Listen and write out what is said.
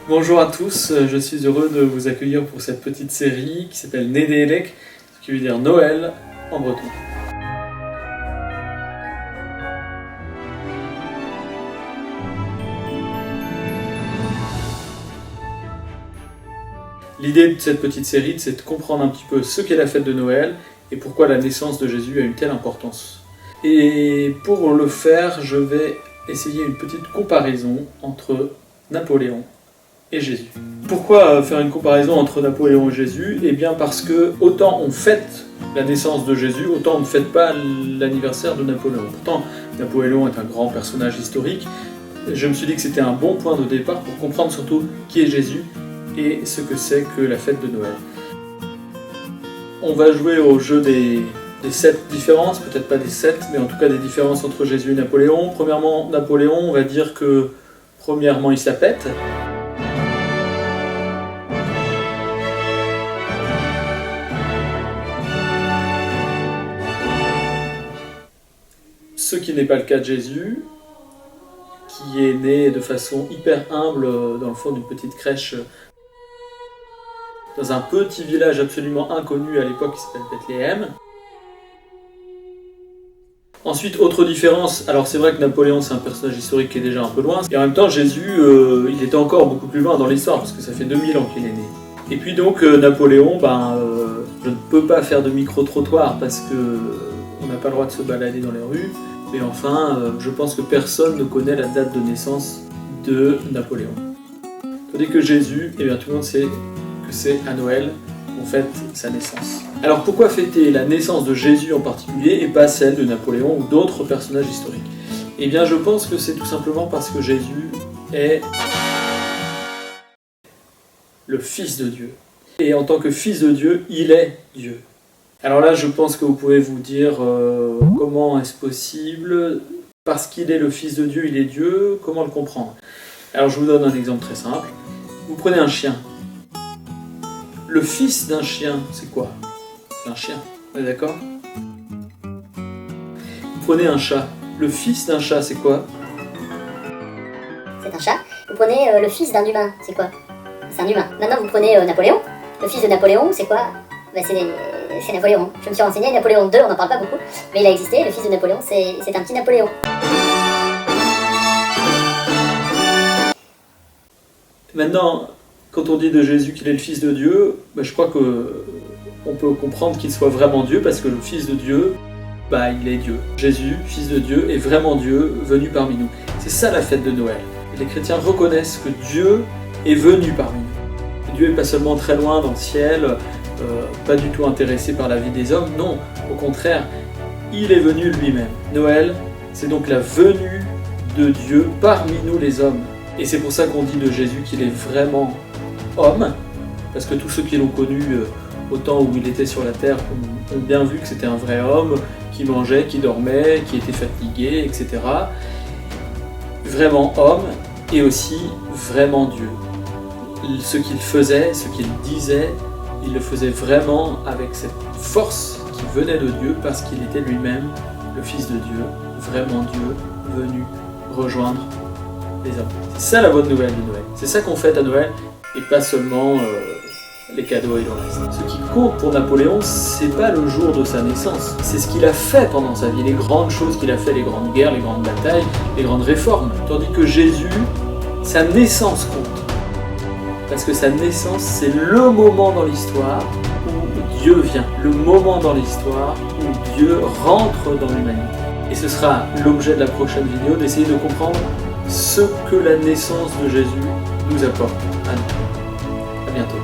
Bonjour à tous, je suis heureux de vous accueillir pour cette petite série qui s'appelle Nédélek, ce qui veut dire Noël en breton. L'idée de cette petite série, c'est de comprendre un petit peu ce qu'est la fête de Noël et pourquoi la naissance de Jésus a une telle importance. Et pour le faire, je vais essayer une petite comparaison entre Napoléon et Jésus. Pourquoi faire une comparaison entre Napoléon et Jésus ? Eh bien parce que autant on fête la naissance de Jésus, autant on ne fête pas l'anniversaire de Napoléon. Pourtant, Napoléon est un grand personnage historique. Je me suis dit que c'était un bon point de départ pour comprendre surtout qui est Jésus et ce que c'est que la fête de Noël. On va jouer au jeu des 7 différences, peut-être pas des 7, mais en tout cas des différences entre Jésus et Napoléon. Premièrement, Napoléon, on va dire que premièrement il se la pète. Ce qui n'est pas le cas de Jésus, qui est né de façon hyper humble dans le fond d'une petite crèche dans un petit village absolument inconnu à l'époque qui s'appelle Bethléem. Ensuite, autre différence, alors c'est vrai que Napoléon c'est un personnage historique qui est déjà un peu loin, et en même temps Jésus, il était encore beaucoup plus loin dans l'histoire, parce que ça fait 2000 ans qu'il est né. Et puis donc Napoléon, je ne peux pas faire de micro-trottoir parce qu'on n'a pas le droit de se balader dans les rues, mais enfin, je pense que personne ne connaît la date de naissance de Napoléon. Tandis que Jésus, eh bien tout le monde sait que c'est à Noël qu'on fête sa naissance. Alors pourquoi fêter la naissance de Jésus en particulier et pas celle de Napoléon ou d'autres personnages historiques ? Eh bien je pense que c'est tout simplement parce que Jésus est le Fils de Dieu. Et en tant que Fils de Dieu, il est Dieu. Alors là, je pense que vous pouvez vous dire comment est-ce possible ? Parce qu'il est le Fils de Dieu, il est Dieu, comment le comprendre ? Alors je vous donne un exemple très simple. Vous prenez un chien. Le fils d'un chien, c'est quoi ? C'est un chien, on est d'accord ? Vous prenez un chat. Le fils d'un chat, c'est quoi ? C'est un chat. Vous prenez le fils d'un humain, c'est quoi ? C'est un humain. Maintenant, vous prenez Napoléon. Le fils de Napoléon, c'est quoi ? C'est Napoléon. Je me suis renseigné, Napoléon II, on n'en parle pas beaucoup, mais il a existé, le fils de Napoléon, c'est un petit Napoléon. Maintenant, quand on dit de Jésus qu'il est le Fils de Dieu, je crois qu'on peut comprendre qu'il soit vraiment Dieu, parce que le Fils de Dieu, il est Dieu. Jésus, Fils de Dieu, est vraiment Dieu, venu parmi nous. C'est ça la fête de Noël. Et les chrétiens reconnaissent que Dieu est venu parmi nous. Dieu n'est pas seulement très loin dans le ciel, pas du tout intéressé par la vie des hommes, non, au contraire, il est venu lui-même. Noël, c'est donc la venue de Dieu parmi nous les hommes. Et c'est pour ça qu'on dit de Jésus qu'il est vraiment homme, parce que tous ceux qui l'ont connu au temps où il était sur la terre ont bien vu que c'était un vrai homme, qui mangeait, qui dormait, qui était fatigué, etc. Vraiment homme, et aussi vraiment Dieu. Ce qu'il faisait, ce qu'il disait, il le faisait vraiment avec cette force qui venait de Dieu, parce qu'il était lui-même le Fils de Dieu, vraiment Dieu, venu rejoindre les hommes. C'est ça la bonne nouvelle de Noël. C'est ça qu'on fête à Noël, et pas seulement les cadeaux et le reste. Ce qui compte pour Napoléon, c'est pas le jour de sa naissance, c'est ce qu'il a fait pendant sa vie, les grandes choses qu'il a fait, les grandes guerres, les grandes batailles, les grandes réformes. Tandis que Jésus, sa naissance compte. Parce que sa naissance, c'est le moment dans l'histoire où Dieu vient, le moment dans l'histoire où Dieu rentre dans l'humanité. Et ce sera l'objet de la prochaine vidéo, d'essayer de comprendre ce que la naissance de Jésus nous apporte à nous. À bientôt.